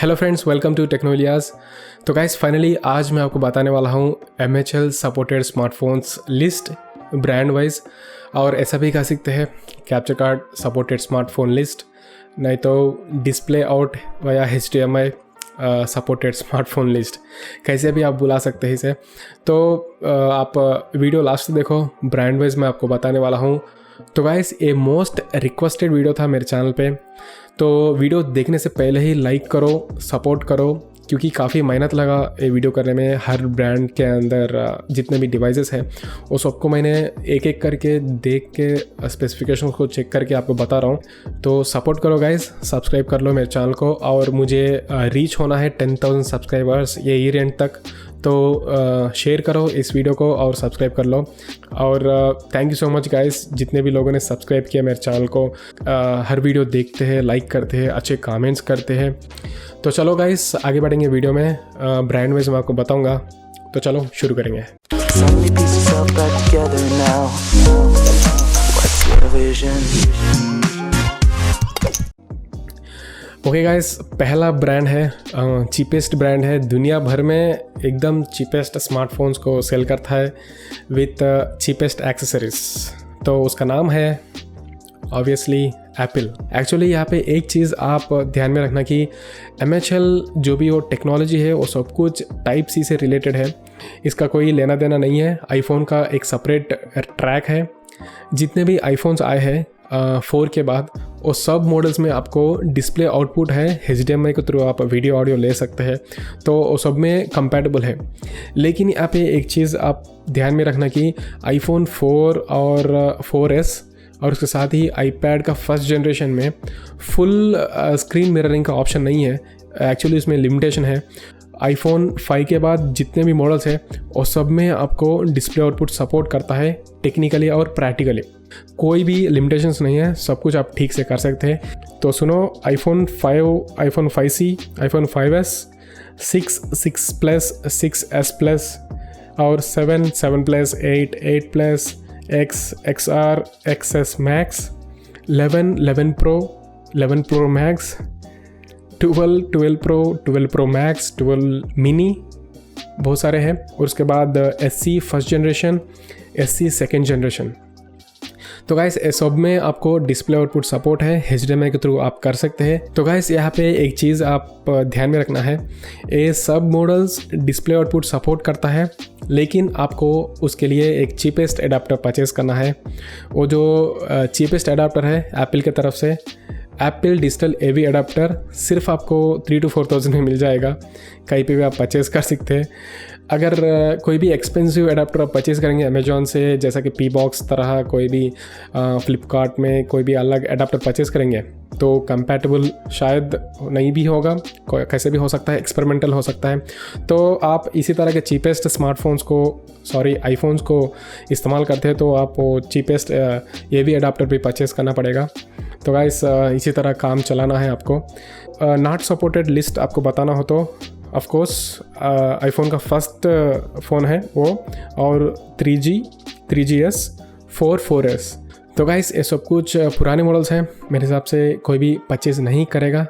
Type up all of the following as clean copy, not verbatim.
Hello friends, welcome to टेक्नोलियाज। तो guys finally आज मैं आपको बताने वाला हूँ MHL supported smartphones list brand wise, और ऐसा भी कह सकते हैं capture card supported smartphone list, नहीं तो डिस्प्ले आउट या HDMI सपोर्टेड स्मार्टफोन लिस्ट, कैसे भी आप बुला सकते हैं इसे। तो आप वीडियो लास्ट देखो, ब्रांड वाइज मैं आपको बताने वाला हूँ। तो गाइस ये मोस्ट रिक्वेस्टेड वीडियो था मेरे चैनल पे, तो वीडियो देखने से पहले ही लाइक करो, सपोर्ट करो, क्योंकि काफ़ी मेहनत लगा ये वीडियो करने में। हर ब्रांड के अंदर जितने भी डिवाइसेस हैं वो सबको मैंने एक एक करके देख के स्पेसिफिकेशन को चेक करके आपको बता रहा हूँ। तो सपोर्ट करो गाइस, सब्सक्राइब कर लो मेरे चैनल को, और मुझे रीच होना है 10,000 सब्सक्राइबर्स ये ईयर एंड तक। तो शेयर करो इस वीडियो को और सब्सक्राइब कर लो। और thank you so much guys, जितने भी लोगों ने सब्सक्राइब किया मेरे चैनल को, हर वीडियो देखते हैं, लाइक करते हैं, अच्छे कमेंट्स करते हैं। तो चलो गाइस आगे बढ़ेंगे वीडियो में, ब्रांड वाइज मैं आपको बताऊंगा। तो चलो शुरू करेंगे। ओके गाइस, पहला ब्रांड है, चीपेस्ट ब्रांड है दुनिया भर में, एकदम चीपेस्ट स्मार्टफोन्स को सेल करता है विथ चीपेस्ट एक्सेसरीज। तो उसका नाम है ऑब्वियसली एप्पल। एक्चुअली यहाँ पे एक चीज़ आप ध्यान में रखना कि MHL जो भी वो टेक्नोलॉजी है वो सब कुछ टाइप सी से रिलेटेड है, इसका कोई लेना देना नहीं है। आईफोन का एक सेपरेट ट्रैक है। जितने भी आईफोन्स आए हैं 4 के बाद, वो सब मॉडल्स में आपको डिस्प्ले आउटपुट है, HDMI के थ्रू आप वीडियो ऑडियो ले सकते हैं, तो वो सब में कंपैटिबल है। लेकिन यहाँ पे एक चीज़ आप ध्यान में रखना कि आईफोन 4 और 4S और उसके साथ ही आईपैड का फर्स्ट जनरेशन में फुल स्क्रीन मिररिंग का ऑप्शन नहीं है। एक्चुअली इसमें लिमिटेशन है। आईफोन 5 के बाद जितने भी मॉडल्स हैं वो सब में आपको डिस्प्ले आउटपुट सपोर्ट करता है, टेक्निकली और प्रैक्टिकली कोई भी लिमिटेशंस नहीं है, सब कुछ आप ठीक से कर सकते हैं। तो सुनो, iPhone 5, iPhone 5C, iPhone 5S, 6, 6 plus, 6S plus और 7, 7 plus, 8, 8 plus, X, XR, XS Max, 11, 11 Pro, 11 Pro Max, 12, 12 Pro, 12 Pro Max, 12 Mini, बहुत सारे हैं। और उसके बाद SC first generation, SC second generation. तो गाइस सब में आपको डिस्प्ले आउटपुट सपोर्ट है, HDMI के थ्रू आप कर सकते हैं। तो गाइस यहाँ पे एक चीज़ आप ध्यान में रखना है, ये सब मॉडल्स डिस्प्ले आउटपुट सपोर्ट करता है, लेकिन आपको उसके लिए एक चीपेस्ट एडाप्टर परचेस करना है। वो जो चीपेस्ट एडाप्टर है एप्पल की तरफ से, एप्पल डिजिटल AV एडाप्टर, सिर्फ आपको 3,000 to 4,000 में मिल जाएगा, कहीं पे भी आप परचेस कर सकते हैं। अगर कोई भी एक्सपेंसिव एडाप्टर आप परचेस करेंगे अमेजॉन से, जैसा कि P-Box तरह, कोई भी फ्लिपकार्ट में कोई भी अलग एडाप्टर परचेस करेंगे, तो कंपैटिबल शायद नहीं भी होगा, कैसे भी हो सकता है, एक्सपेरिमेंटल हो सकता है। तो आप इसी तरह के चीपेस्ट स्मार्टफोन्स को, आईफोन्स को इस्तेमाल करते हैं, तो आप वो चीपेस्ट AV एडाप्टर भी परचेस करना पड़ेगा। तो गाइस इसी तरह काम चलाना है आपको। नॉट सपोर्टेड लिस्ट आपको बताना हो तो ऑफ कोर्स आईफोन का फर्स्ट फ़ोन है वो, और 3G, 3GS, 4S। तो गाइस ये सब कुछ पुराने मॉडल्स हैं, मेरे हिसाब से कोई भी परचेज नहीं करेगा।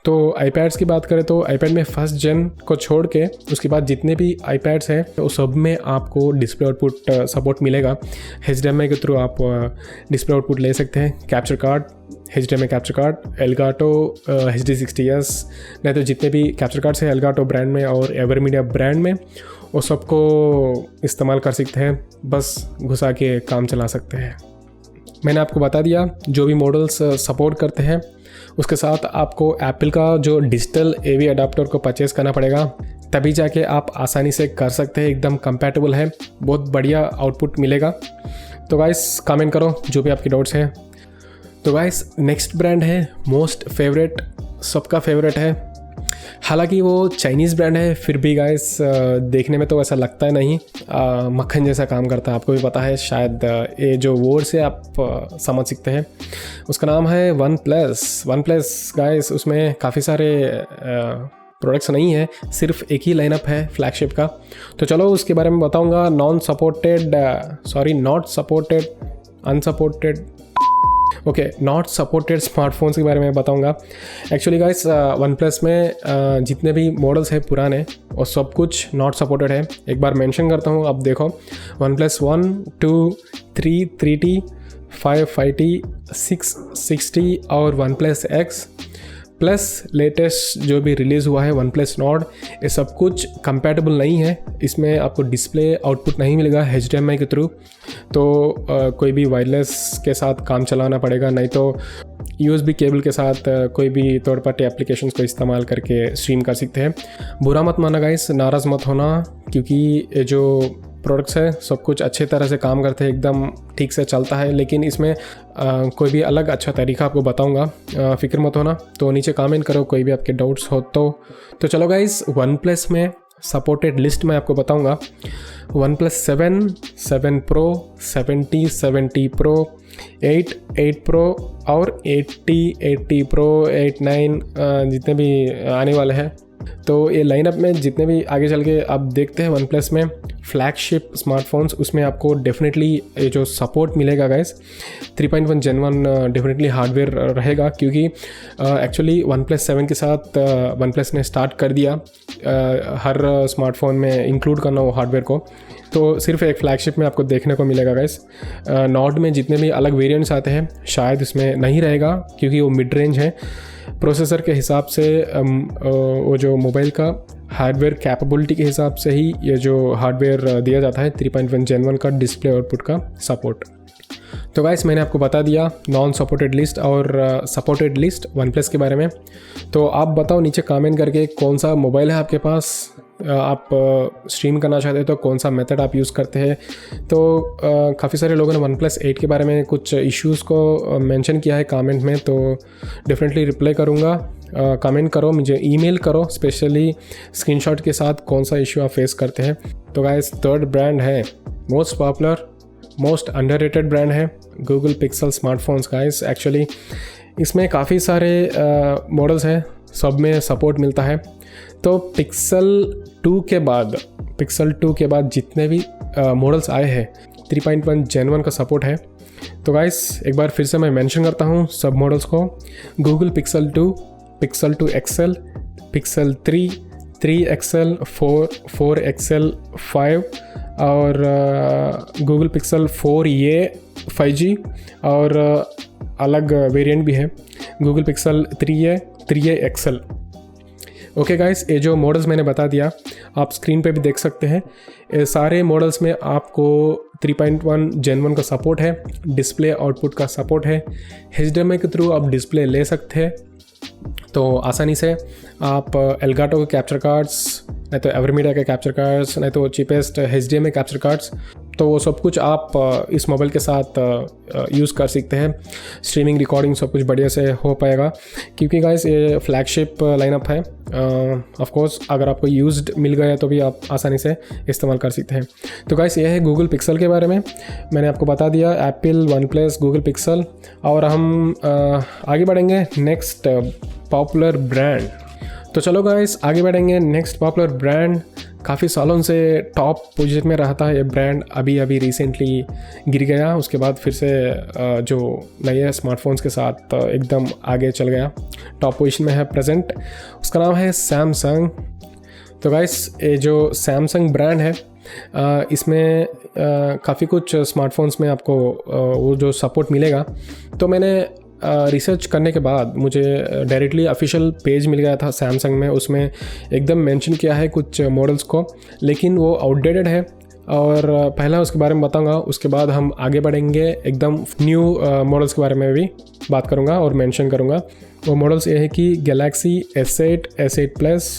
तो आईपैड्स की बात करें तो आईपैड में फर्स्ट जेन को छोड़ के उसके बाद जितने भी आईपैड्स हैं वो सब में आपको डिस्प्ले आउटपुट सपोर्ट मिलेगा। HDMI के थ्रू आप डिस्प्ले आउटपुट ले सकते हैं, capture card, HDMI capture card, Elgato HD60s, नहीं तो जितने भी कैप्चर कार्ड्स हैं Elgato ब्रांड में और एवरमीडिया ब्रांड में, वो सबको इस्तेमाल कर सकते हैं, बस घुसा के काम चला सकते हैं। मैंने आपको बता दिया जो भी मॉडल्स सपोर्ट करते हैं, उसके साथ आपको एप्पल का जो डिजिटल AV एडाप्टर को परचेस करना पड़ेगा, तभी जाके आप आसानी से कर सकते हैं। एकदम कंपैटिबल है, बहुत बढ़िया आउटपुट मिलेगा। तो गाइस कमेंट करो जो भी आपकी डाउट्स हैं। तो गाइस नेक्स्ट ब्रांड है मोस्ट फेवरेट, सबका फेवरेट है। हालांकि वो चाइनीज़ ब्रांड है, फिर भी गाइस देखने में तो ऐसा लगता है नहीं, मक्खन जैसा काम करता है। आपको भी पता है शायद, ये जो वर्ड से आप समझ सकते हैं। उसका नाम है OnePlus गाइस। उसमें काफ़ी सारे प्रोडक्ट्स नहीं है, सिर्फ एक ही लाइनअप है फ्लैगशिप का। तो चलो उसके बारे में बताऊंगा। Not supported, unsupported okay, not supported smartphones के बारे में बताऊंगा। एक्चुअली गाइस वन प्लस में जितने भी मॉडल्स हैं पुराने और सब कुछ नॉट सपोर्टेड है। एक बार मेंशन करता हूँ, अब देखो one plus 1, 2, 3, 3T, 5, 5T, 6, 6T और one plus x plus latest जो भी रिलीज़ हुआ है वन प्लस नॉर्ड, ये सब कुछ कंपैटिबल नहीं है। इसमें आपको डिस्प्ले आउटपुट नहीं मिलेगा HDMI के थ्रू, तो कोई भी वायरलेस के साथ काम चलाना पड़ेगा, नहीं तो USB केबल के साथ कोई भी थर्ड पार्टी एप्लीकेशंस को इस्तेमाल करके स्ट्रीम कर सकते हैं। बुरा मत माना गाइस, नाराज़ मत होना, क्योंकि ये जो प्रोडक्ट्स है सब कुछ अच्छे तरह से काम करते हैं, एकदम ठीक से चलता है। लेकिन इसमें कोई भी अलग अच्छा तरीका आपको बताऊंगा, फ़िक्र मत होना। तो नीचे कमेंट करो कोई भी आपके डाउट्स हो तो चलो गाइस, वन प्लस में सपोर्टेड लिस्ट में आपको बताऊंगा। One plus 7, 7 Pro, 7T, 7T Pro, 8, 8 Pro और 8T, 8T Pro, 8, 9 जितने भी आने वाले हैं। तो ये लाइनअप में जितने भी आगे चल के आप देखते हैं वन प्लस में फ्लैगशिप स्मार्टफोन्स, उसमें आपको डेफिनेटली ये जो सपोर्ट मिलेगा गाइस 3.1 Gen 1 डेफिनेटली हार्डवेयर रहेगा, क्योंकि एक्चुअली वन प्लस 7 के साथ वन प्लस ने स्टार्ट कर दिया हर स्मार्टफोन में इंक्लूड करना वो हार्डवेयर को। तो सिर्फ एक फ्लैगशिप में आपको देखने को मिलेगा गाइस। नॉर्ड में जितने भी अलग वेरिएंट्स आते हैं शायद इसमें नहीं रहेगा, क्योंकि वो मिड रेंज है। प्रोसेसर के हिसाब से वो जो मोबाइल का हार्डवेयर कैपेबिलिटी के हिसाब से ही ये जो हार्डवेयर दिया जाता है 3.1 Gen 1 का डिस्प्ले आउटपुट का सपोर्ट। तो गाइस मैंने आपको बता दिया नॉन सपोर्टेड लिस्ट और सपोर्टेड लिस्ट वन प्लस के बारे में। तो आप बताओ नीचे कमेंट करके कौन सा मोबाइल है आपके पास, आप स्ट्रीम करना चाहते हो तो कौन सा मेथड आप यूज़ करते हैं। तो काफ़ी सारे लोगों ने वन प्लस 8 के बारे में कुछ इश्यूज़ को मेंशन किया है कमेंट में, तो डेफिनेटली रिप्लाई करूँगा। कमेंट करो, मुझे ईमेल करो स्पेशली स्क्रीनशॉट के साथ कौन सा इशू आप फेस करते हैं। तो गाइस थर्ड ब्रांड है most popular, most underrated brand है Google Pixel smartphones guys. Actually इसमें काफ़ी सारे मॉडल्स हैं, सब में सपोर्ट मिलता है। तो पिक्सल 2 के बाद जितने भी मॉडल्स आए हैं 3.1 Gen 1 का सपोर्ट है। तो गाइस एक बार फिर से मैं मेंशन करता हूँ सब मॉडल्स को। Google pixel 2, pixel 2 XL, pixel 3, 3 XL, 4 XL, 5 और गूगल पिक्सल 4a 5G और अलग वेरिएंट भी है Google pixel 3a XL। Okay guys, ये जो मॉडल्स मैंने बता दिया आप स्क्रीन पे भी देख सकते हैं। ये सारे मॉडल्स में आपको 3.1 Gen 1 का सपोर्ट है, डिस्प्ले आउटपुट का सपोर्ट है, HDMI के थ्रू आप डिस्प्ले ले सकते हैं। तो आसानी से आप एल्गाटो के कैप्चर कार्ड्स, नहीं तो एवरमीडिया के कैप्चर कार्ड्स, नहीं तो चीपेस्ट HDMI कैप्चर कार्ड्स, तो वो सब कुछ आप इस मोबाइल के साथ यूज़ कर सकते हैं। स्ट्रीमिंग रिकॉर्डिंग सब कुछ बढ़िया से हो पाएगा, क्योंकि गाइस ये फ्लैगशिप लाइनअप है। ऑफ कोर्स अगर आपको यूज्ड मिल गया तो भी आप आसानी से इस्तेमाल कर सकते हैं। तो गाइस ये है गूगल पिक्सल के बारे में, मैंने आपको बता दिया Apple, one plus, Google Pixel. और हम आगे बढ़ेंगे नेक्स्ट पॉपुलर ब्रांड। तो चलो गाइस आगे बढ़ेंगे नेक्स्ट पॉपुलर ब्रांड। काफ़ी सालों से टॉप पोजीशन में रहता है ये ब्रांड, अभी रिसेंटली गिर गया, उसके बाद फिर से जो नए स्मार्टफोन्स के साथ एकदम आगे चल गया, टॉप पोजीशन में है प्रेजेंट। उसका नाम है सैमसंग। तो गाइस ये जो सैमसंग ब्रांड है इसमें काफ़ी कुछ स्मार्टफोन्स में आपको वो जो सपोर्ट मिलेगा। तो मैंने रिसर्च करने के बाद मुझे डायरेक्टली ऑफिशियल पेज मिल गया था सैमसंग में, उसमें एकदम मेंशन किया है कुछ मॉडल्स को, लेकिन वो आउटडेटेड है। और पहला उसके बारे में बताऊंगा, उसके बाद हम आगे बढ़ेंगे, एकदम न्यू मॉडल्स के बारे में भी बात करूंगा और मेंशन करूंगा। वो मॉडल्स ये है कि Galaxy S8, S8 Plus,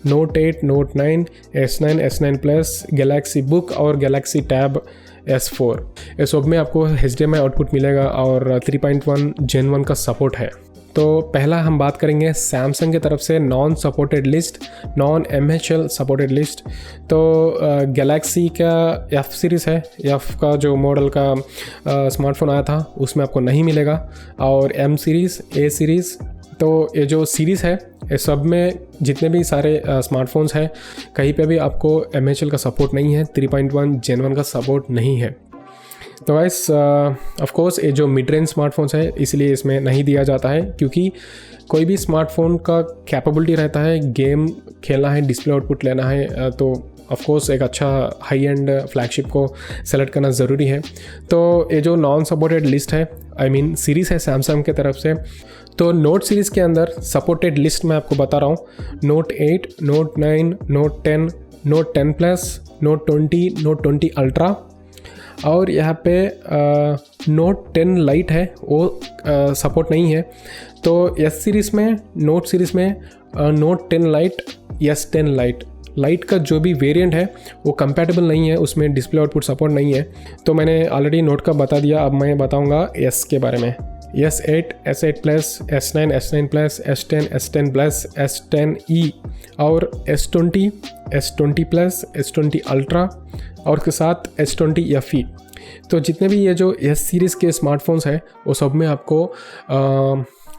Note 8, Note 9, S9, S9 Plus, Galaxy book और गैलेक्सी टैब S4। ये सब में आपको HDMI आउटपुट मिलेगा और 3.1 Gen 1 का सपोर्ट है। तो पहला हम बात करेंगे सैमसंग की तरफ से non supported list, non MHL supported list. तो गैलेक्सी का F सीरीज़ है, F का जो मॉडल का स्मार्टफोन आया था उसमें आपको नहीं मिलेगा, और M सीरीज़, A सीरीज़। तो ये जो सीरीज़ है ये सब में जितने भी सारे स्मार्टफोन्स हैं कहीं पे भी आपको MHL का सपोर्ट नहीं है, 3.1 Gen 1 का सपोर्ट नहीं है। तो गाइस ऑफ कोर्स ये जो मिड रेंज स्मार्टफोन्स है इसलिए इसमें नहीं दिया जाता है, क्योंकि कोई भी स्मार्टफोन का कैपेबिलिटी रहता है गेम खेलना है, डिस्प्ले आउटपुट लेना है, तो ऑफ कोर्स एक अच्छा हाई एंड फ्लैगशिप को सेलेक्ट करना ज़रूरी है। तो ये जो नॉन सपोर्टेड लिस्ट है, आई मीन सीरीज़ है सैमसंग के तरफ से, तो नोट सीरीज़ के अंदर सपोर्टेड लिस्ट मैं आपको बता रहा हूँ। Note 8, note 9, note 10, note 10 plus, note 20, note 20 ultra, और यहाँ पे नोट 10 लाइट है वो सपोर्ट नहीं है। तो एस सीरीज़ में, नोट सीरीज़ में नोट 10 लाइट, S10 लाइट का जो भी वेरिएंट है वो कंपैटिबल नहीं है, उसमें डिस्प्ले आउटपुट सपोर्ट नहीं है। तो मैंने ऑलरेडी नोट का बता दिया, अब मैं बताऊंगा एस के बारे में। S8, S8 plus, S9, S9 plus, S10, S10 plus, S10e और S20, S20 plus, S20 ultra और उसके साथ S20 FE। तो जितने भी ये जो एस सीरीज़ के स्मार्टफोन्स हैं वो सब में आपको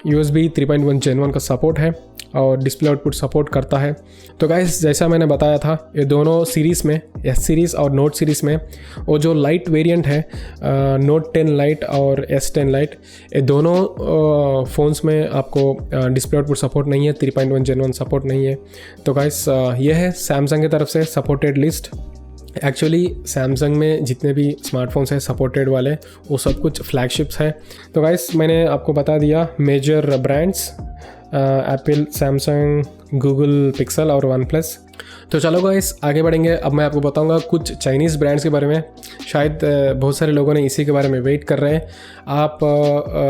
USB 3.1 Gen 1 का सपोर्ट है और डिस्प्ले आउटपुट सपोर्ट करता है। तो गाइस जैसा मैंने बताया था, ये दोनों सीरीज़ में, एस सीरीज़ और नोट सीरीज़ में, वो जो लाइट वेरिएंट है नोट 10 लाइट और S10 लाइट, ये दोनों फ़ोन्स में आपको डिस्प्ले आउटपुट सपोर्ट नहीं है, 3.1 Gen 1 सपोर्ट नहीं है। तो गाइस ये है सैमसंग की तरफ से सपोर्टेड लिस्ट। एक्चुअली सैमसंग में जितने भी स्मार्टफोन्स हैं सपोर्टेड वाले, वो सब कुछ फ्लैगशिप्स हैं। तो गाइस मैंने आपको बता दिया major brands, Apple, Samsung, Google Pixel और वन प्लस। तो चलो गाइस आगे बढ़ेंगे। अब मैं आपको बताऊंगा कुछ चाइनीज़ ब्रांड्स के बारे में। शायद बहुत सारे लोगों ने इसी के बारे में वेट कर रहे हैं। आप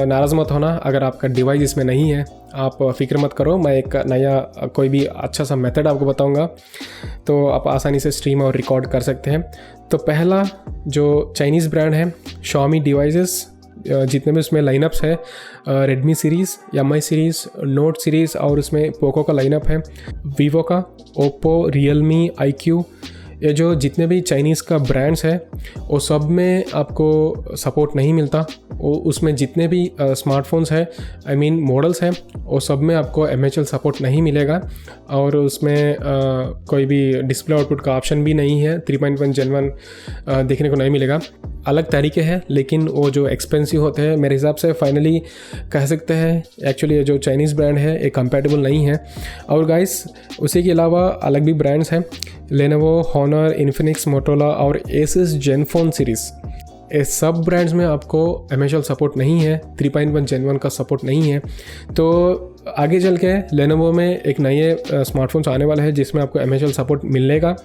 नाराज़ मत होना अगर आपका डिवाइस इसमें नहीं है, आप फिक्र मत करो, मैं एक नया कोई भी अच्छा सा मेथड आपको बताऊंगा, तो आप आसानी से स्ट्रीम और रिकॉर्ड कर सकते हैं। तो पहला जो चाइनीज़ ब्रांड है Xiaomi डिवाइसेस, जितने भी उसमें लाइनअप्स है, Redmi series, MI series, note series और उसमें पोको का लाइनअप है, वीवो का, ओप्पो, रियलमी, IQ, ये जो जितने भी चाइनीज़ का ब्रांड्स है वो सब में आपको सपोर्ट नहीं मिलता। वो उसमें जितने भी स्मार्टफोन्स हैं, आई मीन मॉडल्स हैं, वो सब में आपको MHL सपोर्ट नहीं मिलेगा और उसमें कोई भी डिस्प्ले आउटपुट का ऑप्शन भी नहीं है, 3.1 Gen 1 देखने को नहीं मिलेगा। अलग तरीके हैं लेकिन वो जो एक्सपेंसिव होते हैं, मेरे हिसाब से फाइनली कह सकते हैं एक्चुअली ये जो चाइनीज़ ब्रांड है ये कंपैटिबल नहीं है। और गाइस उसी के अलावा अलग भी ब्रांड्स हैं, लेनोवो, हॉनर, इन्फिनिक्स, मोटोरोला और एसस जेनफोन सीरीज़, ये सब ब्रांड्स में आपको MHL सपोर्ट नहीं है, 3.1 Gen 1 का सपोर्ट नहीं है। तो आगे चल के लेनोवो में एक नए स्मार्टफोन्स आने वाला है जिसमें आपको MHL सपोर्ट मिलेगा।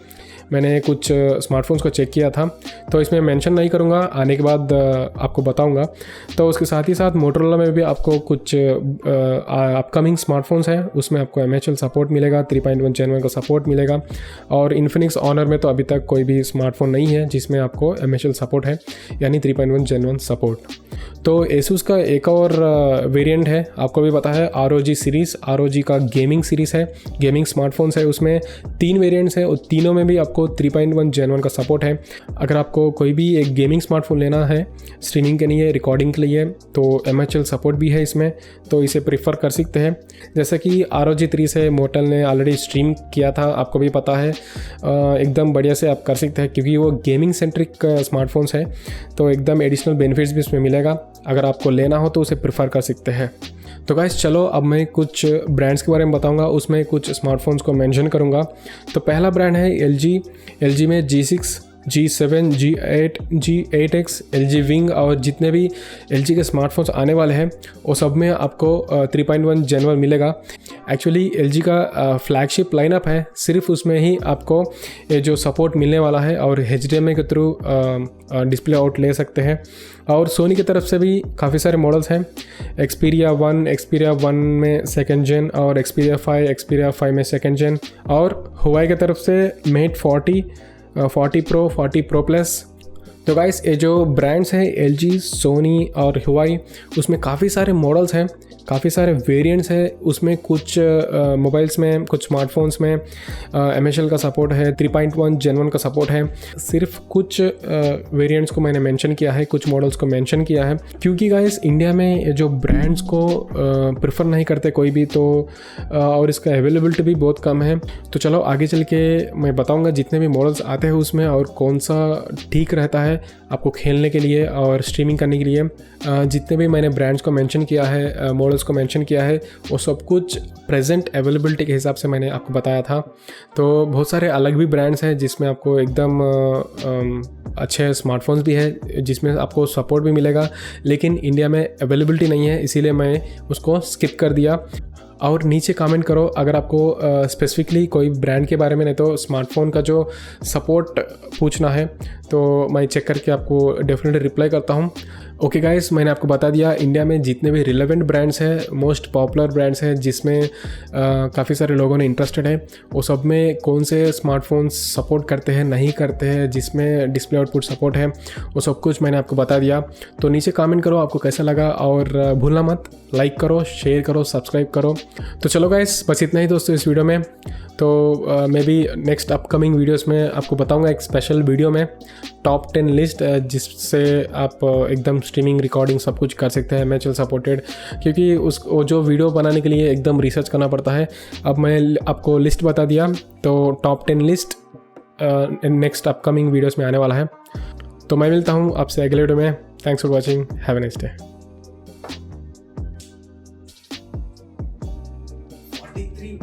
मैंने कुछ स्मार्टफोन्स को चेक किया था, तो इसमें मेंशन नहीं करूँगा, आने के बाद आपको बताऊँगा। तो उसके साथ ही साथ मोटोरोला में भी आपको कुछ अपकमिंग स्मार्टफोन्स हैं, उसमें आपको MHL सपोर्ट मिलेगा, 3.1 Gen 1 का सपोर्ट मिलेगा। और इन्फिनिक्स, ऑनर में तो अभी तक कोई भी स्मार्टफोन नहीं है जिसमें आपको MHL सपोर्ट है, यानी 3.1 Gen 1 सपोर्ट। तो Asus का एक और वेरिएंट है, आपको भी पता है, ROG सीरीज़। ROG का गेमिंग सीरीज़ है, गेमिंग स्मार्टफोन्स है, उसमें 3 वेरिएंट्स हैं और तीनों में भी आपको 3.1 Gen 1 का सपोर्ट है। अगर आपको कोई भी एक गेमिंग स्मार्टफोन लेना है स्ट्रीमिंग के लिए, रिकॉर्डिंग के लिए, तो MHL सपोर्ट भी है इसमें, तो इसे प्रीफर कर सकते हैं। जैसे कि ROG 3 से मोटल ने ऑलरेडी स्ट्रीम किया था, आपको भी पता है, एकदम बढ़िया से आप कर सकते हैं क्योंकि वो गेमिंग सेंट्रिक स्मार्टफोन्स है, तो एकदम एडिशनल बेनिफिट्स भी उसमें मिलेगा। अगर आपको लेना हो तो उसे प्रेफर कर सकते हैं। तो गाइस चलो अब मैं कुछ ब्रांड्स के बारे में बताऊंगा, उसमें कुछ स्मार्टफोन्स को मेंशन करूंगा। तो पहला ब्रांड है LG में G6, G7, G8, G8X, LG Wing और जितने भी LG के स्मार्टफोन्स आने वाले हैं वो सब में आपको 3.1 Gen 1 मिलेगा। एक्चुअली LG का फ्लैगशिप लाइनअप है, सिर्फ उसमें ही आपको ये जो सपोर्ट मिलने वाला है और HDMI के थ्रू डिस्प्ले आउट ले सकते हैं। और सोनी की तरफ से भी काफ़ी सारे मॉडल्स हैं, Xperia 1 में 2nd Gen और Xperia 5 में 2nd Gen, और हुआई की तरफ से Mate 40 Pro, 40 Pro Plus। तो गाइस ये जो ब्रांड्स हैं LG, सोनी और हुआई, उसमें काफ़ी सारे मॉडल्स हैं, काफ़ी सारे वेरिएंट्स है उसमें। कुछ मोबाइल्स में, कुछ स्मार्टफोन्स में MHL का सपोर्ट है, 3.1 Gen 1 का सपोर्ट है। सिर्फ कुछ वेरिएंट्स को मैंने मेंशन किया है, कुछ मॉडल्स को मेंशन किया है, क्योंकि गाइस इंडिया में जो ब्रांड्स को प्रेफर नहीं करते कोई भी, तो और इसका अवेलेबिलिटी भी बहुत कम है। तो चलो आगे चल के मैं बताऊंगा जितने भी मॉडल्स आते हैं उसमें, और कौन सा ठीक रहता है आपको खेलने के लिए और स्ट्रीमिंग करने के लिए। जितने भी मैंने ब्रांड्स को मेंशन किया है, मॉडल्स को मेंशन किया है, वो सब कुछ प्रेजेंट अवेलेबिलिटी के हिसाब से मैंने आपको बताया था। तो बहुत सारे अलग भी ब्रांड्स हैं जिसमें आपको एकदम अच्छे स्मार्टफोन्स भी है, जिसमें आपको सपोर्ट भी मिलेगा, लेकिन इंडिया में अवेलेबिलिटी नहीं है, इसीलिए मैं उसको स्किप कर दिया। और नीचे कमेंट करो अगर आपको स्पेसिफिकली कोई ब्रांड के बारे में, नहीं तो स्मार्टफोन का जो सपोर्ट पूछना है, तो मैं चेक करके आपको डेफिनेटली रिप्लाई करता हूँ। ओके गाइस, मैंने आपको बता दिया इंडिया में जितने भी रिलेवेंट ब्रांड्स हैं, मोस्ट पॉपुलर ब्रांड्स हैं जिसमें काफ़ी सारे लोगों ने इंटरेस्टेड है, वो सब में कौन से स्मार्टफोन्स सपोर्ट करते हैं, नहीं करते हैं, जिसमें डिस्प्ले आउटपुट सपोर्ट है, वो सब कुछ मैंने आपको बता दिया। तो नीचे कमेंट करो आपको कैसा लगा, और भूलना मत लाइक करो, शेयर करो, सब्सक्राइब करो। तो चलो गाइस, बस इतना ही दोस्तों इस वीडियो में। तो मैं भी नेक्स्ट अपकमिंग वीडियोस में आपको बताऊंगा एक स्पेशल वीडियो में टॉप 10 लिस्ट, जिससे आप एकदम स्ट्रीमिंग, रिकॉर्डिंग सब कुछ कर सकते हैं MHL सपोर्टेड, क्योंकि वो जो वीडियो बनाने के लिए एकदम रिसर्च करना पड़ता है। अब मैं आपको लिस्ट बता दिया, तो top 10 list next upcoming videos में आने वाला है। तो मैं मिलता हूँ आपसे अगले वीडियो में। Thanks for watching, have a nice day. 43